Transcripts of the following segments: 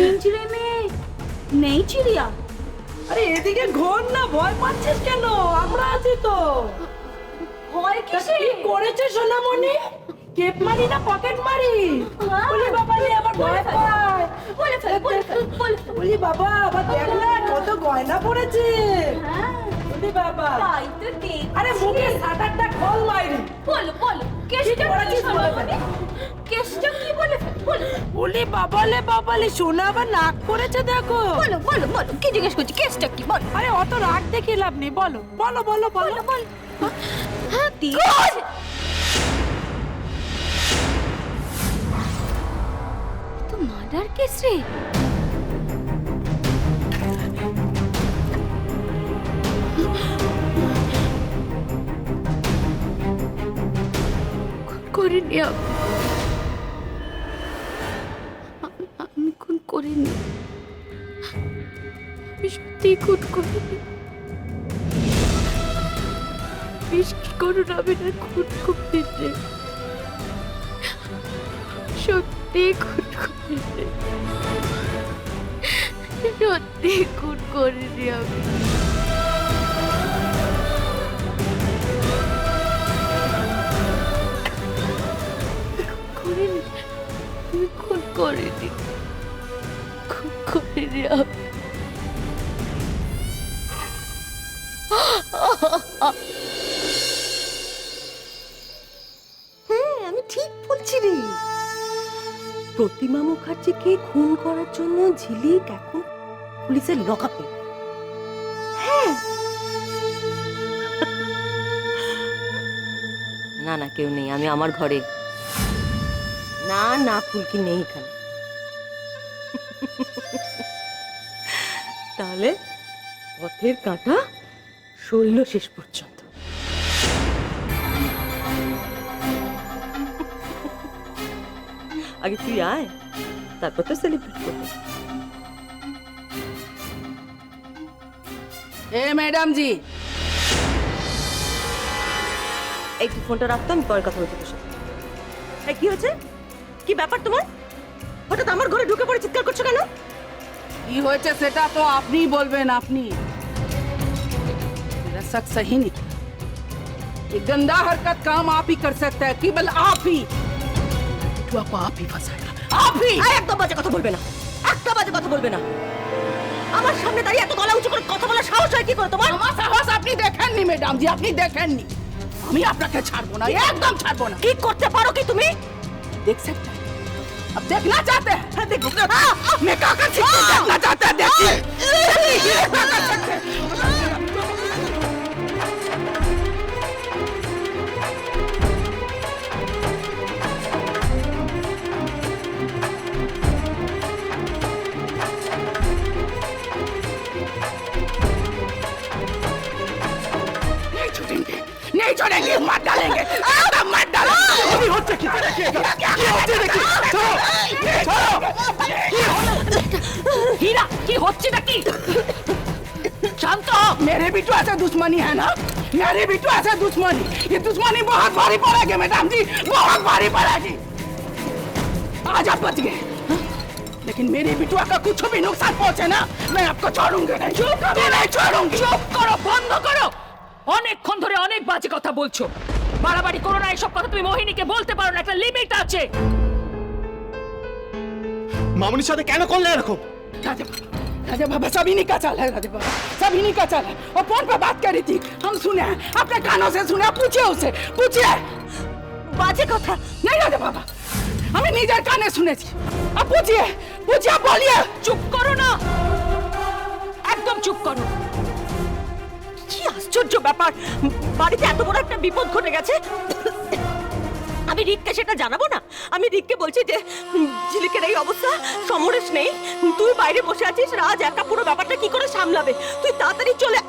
पिंजरे में नहीं चिड़िया। আরে এদিকে ঘোর না, ভয় পাচ্ছিস কেন? আমরা আছি তো। ভয় তা কিসে? কি করেছে সোনামণি? কেপ মারি না পকেট মারি? বলি বাবা রে, আবার ভয় পায়। বলে ফেল, বলে ফেল, বলে ফেল। বলি বাবা, আবার দেখ না কত গয়না পড়েছে। হ্যাঁ, বলি বাবা, তাই তো দেখছি। আরে মুখে সাটারটা খোল মাইরি। বলো বলো, কেসটা কি কি করেছিস বলে ফেল। সোনামণি? কেসটা কি বলে ফেল, বলে ফেল। বলি বাবালে সোনা আবার নাক করেছে দেখো। বলো বলো বলো, কি জিজ্ঞেস করছি, কেসটা কি বলো। আরে অত রাগ দেখে লাভ নেই, বলো বলো বলো বলো। বলো হ্যাঁ দিয়েছে। তো মার্ডার কেস রে। করিনি আমি খুন করিনি, আমি সত্যিই খুন করিনি। বিশ্বাস করুন, আমি না খুন করিনি, সত্যি খুন করিনি, সত্যি খুন করিনি আমি। করিনি, আমি খুন করিনি, খুন করিনি আমি। হ্যাঁ, আমি ঠিক বলছি রে। প্রতিমা মুখার্জিকে খুন করার জন্য ঝিলিক এখন পুলিশের লকআপে। হ্যাঁ, না না কেউ নেই, আমি আমার ঘরে। না না ফুলকি নেই এখানে। তাহলে পথের কাঁটা সইল শেষ পর্যন্ত। আগে তুই আয়, তারপর তো সেলিব্রেট করবো। এ ম্যাডাম জি, এই তুই ফোনটা রাখতো, আমি পরে কথা বলতে বসে। এই কি হয়েছে? কি ব্যাপার তোমার? হঠাৎ আমার ঘরে ঢুকে পড়ে চিৎকার করছো কেন? কি হয়েছে সেটা তো আপনিই বলবেন। আপনি मेरा शक सही नहीं किया। ये गंदा हरकत काम आप ही कर सकता है, केवल आप ही। तो आप ही फंसाएगा, आप ही। আর একদম বাজে কথা বলবে না, একটা বাজে কথা বলবে না। আমার সামনে দাঁড়িয়ে এত গলা উঁচু করে কথা বলার সাহস হয় কি করে তোমার? আমার সাহস আপনি দেখেননি ম্যাডাম জি, আপনি দেখেননি। আমি আপনাকে ছাড়বো না, একদম ছাড়বো না। কি করতে পারো কি তুমি? देख सकते हैं, अब देखना चाहते हैं। হ্যাঁ দেখো। मैं क्या कर सकती हूँ, देखना चाहते हैं, देखिए। क्या कर सकते हैं? नहीं छोड़ेंगे, नहीं छोड़ेंगे, मार डालेंगे, एकदम मार डालेंगे। अभी होता क्या? क्या होता है? हीरा, की होती है की? शांत हो। मेरे भी तो ऐसा दुश्मनी है ना, मेरे भी तो ऐसा दुश्मनी। ये दुश्मनी बहुत भारी पड़ेगी मैडम जी, बहुत भारी पड़ेगी। आज आप बच गए, लेकिन मेरी बिटुआ का कुछ भी नुकसान पहुंचे ना, मैं आपको छोड़ूंगी नहीं, कभी नहीं छोड़ूंगी। চুপ করো, বন্ধ করো। অনেকক্ষণ ধরে অনেক বাজে কথা বলছো। বাড়াবাড়ি করো না, এসব কথা তুমি মোহিনীকে বলতে পারো না, একটা লিমিট আছে। মামুনির সাথে কেন করলে এরকম? राजा बाबा सब इन्हीं का चाल है, राजा बाबा सब इन्हीं का चाल है। और फोन पे बात कर रही थी, हम सुने हैं, अपने कानों से सुने, पूछिए उसे, पूछिए। বাজে কথা। नहीं राजा बाबा, हमें निजर काने सुने थी। अब पूछिए, पूछिए, बोलिए। চুপ করো না, একদম চুপ করো। কি আশ্চর্য ব্যাপার, বাড়িতে এত বড় একটা বিপদ ঘটে গেছে, আমি রিককে সেটা জানাবো না? আমি রিককে বলছি যে ঝিলিকের এই অবস্থা, সমরেশ নেই, তুই বাইরে বসে আছিস, রাজ একা পুরো ব্যাপারটা কি করে সামলাবে, তুই তাড়াতাড়ি চলে।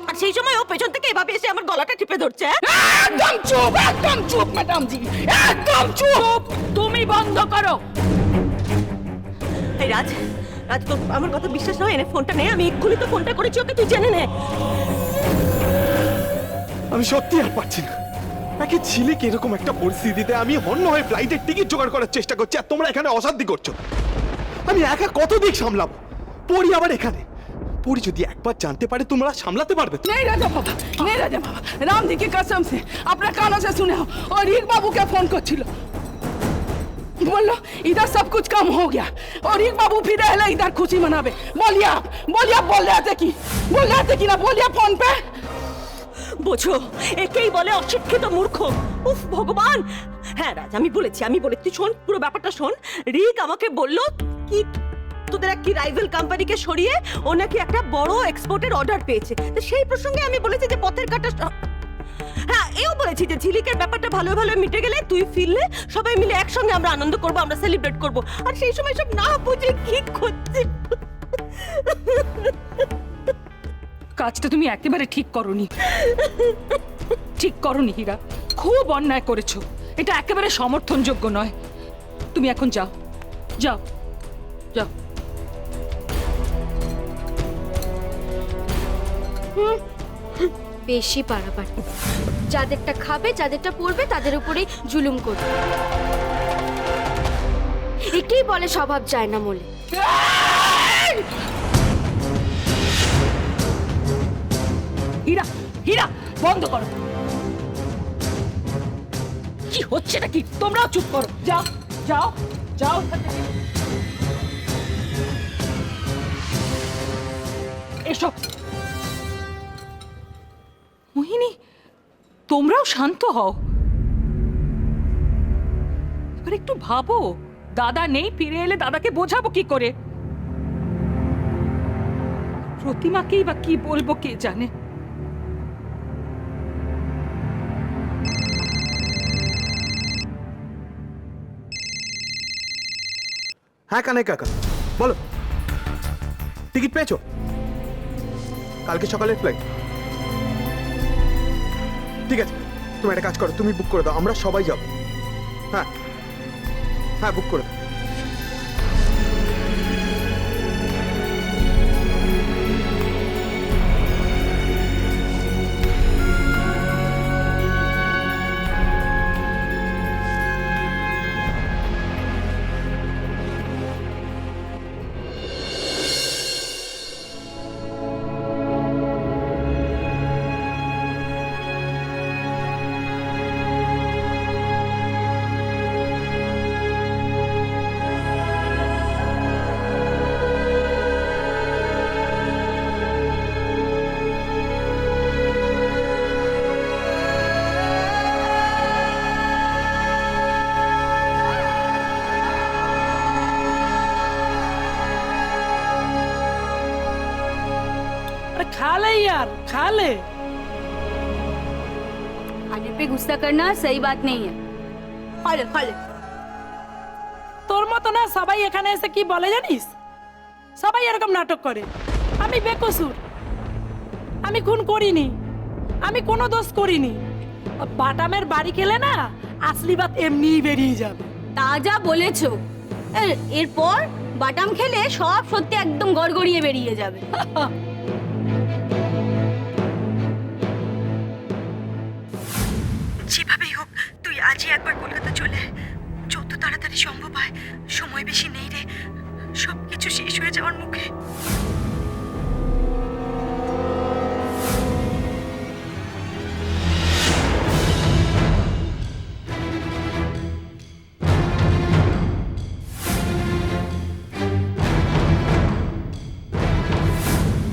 আর সেই সময় ও পেছন থেকে এভাবে এসে আমার গলাটা টিপে ধরছে। एकदम चुप मैडम जी, एकदम चुप। তুমি বন্ধ করো। এই রাজ, রাজ তো আমার কথা বিশ্বাস নয়, এনে ফোনটা নে, আমি এক্ষুনি তো ফোনটা করেছি ওকে, তুই জেনে নে। আমি সত্যি আর পারছি না। নাকি ঝিলিক এরকম একটা পরিস্থিতিতে আমি অন্য হয়ে ফ্লাইটের টিকিট জোগাড় করার চেষ্টা করছি, আর তোমরা এখানে অশান্তি করছো। আমি একা কত দিক সামলাবো? পরি আবার এখানে। পরি যদি একবার জানতে পারে তোমরা সামলাতে পারবে তো? नहीं राजा बाबा, नहीं राजा बाबा, राम जी की कसम से अपने कानों से सुने हो। और रीक बाबू के फोन को छिलो, बोलो इधर सब कुछ कम हो गया और रीक बाबू फिर रहले इधर खुशी मनावे। बोलिए आप बोल रहे थे कि ना, बोलिए फोन पे। বোঝো, একেই বলে অশিক্ষিত মূর্খ। উফ ভগবান! হ্যাঁ রাজ, আমি বলেছি তুই শোন, পুরো ব্যাপারটা শোন। রিক আমাকে বলল কি তোদের এক কি রাইভাল কোম্পানিকে সরিয়ে ও নাকি একটা বড় এক্সপোর্টের অর্ডার পেয়েছে। তো সেই প্রসঙ্গে আমি বলেছি যে পথের কাটা, হ্যাঁ এও বলেছি যে ঝিলিকের ব্যাপারটা ভালো ভালো মিটে গেলে তুই ফিরলে সবাই মিলে একসঙ্গে আমরা আনন্দ করব, আমরা সেলিব্রেট করব। আর সেই সময় সব না বুঝে কি করছে। কাজটা তুমি একেবারে ঠিক করনি, হীরা। খুব অন্যায় করেছো, এটা একেবারে সমর্থনযোগ্য নয়। তুমি এখন যাও যাও যাও। বেশি পারাপারি, যাদেরটা খাবে যাদেরটা পড়বে তাদের উপরেই জুলুম করবে। একেই বলে স্বভাব যায় না মোলে। হীরা বন্ধ করো। কি হচ্ছে নাকি? তোমরাও চুপ করো। যাও যাও যাও। এসো। মোহিনী, তোমরাও শান্ত হও। এবার একটু ভাবো, দাদা নেই, ফিরে এলে দাদাকে বোঝাবো কি করে? প্রতিমাকেই বা কি বলবো কে জানে। হ্যাঁ কানাই কাকা, বলো। টিকিট পেয়েছো? কালকে সকালের ফ্লাইট? ঠিক আছে, তুমি একটা কাজ করো, তুমি বুক করে দাও, আমরা সবাই যাব। হ্যাঁ হ্যাঁ, বুক করে দাও। खा ले यार, खा ले। खाने पे गुस्सा करना सही बात नहीं है। খালে তোর মতো না সবাই এখানে এসে কি বলে জানিস? সবাই এরকম নাটক করে। আমি বেকসুর, আমি খুন করিনি, আমি কোনো দোষ করিনি। বাটামের বাড়ি খেলে না আসলি বাত এমনিই বেরিয়ে যাবে। তা যা বলেছো, এরপর বাটাম খেলে সব সত্যি একদম গড়গড়িয়ে বেরিয়ে যাবে। যেভাবেই হোক তুই আজই একবার কলকাতা চলে, যত তাড়াতাড়ি সম্ভব হয়। সময় বেশি নেই রে, সবকিছু শেষ হয়ে যাওয়ার মুখে।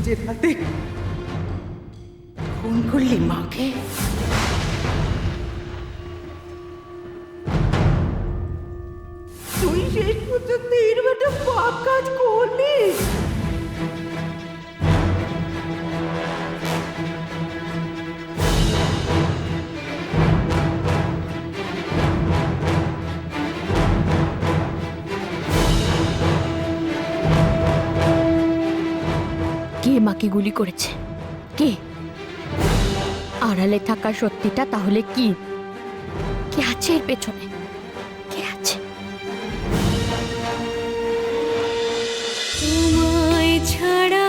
যে রাতে খুন করলি মাকে, তুই শেষ পর্যন্ত এরকম একটা পাপ কাজ করলি। কে মাকে গুলি করেছে? কে? আড়ালে থাকা সত্যিটা তাহলে কি? কে আছে এর পেছনে? কে আছে? তোমায় ছাড়া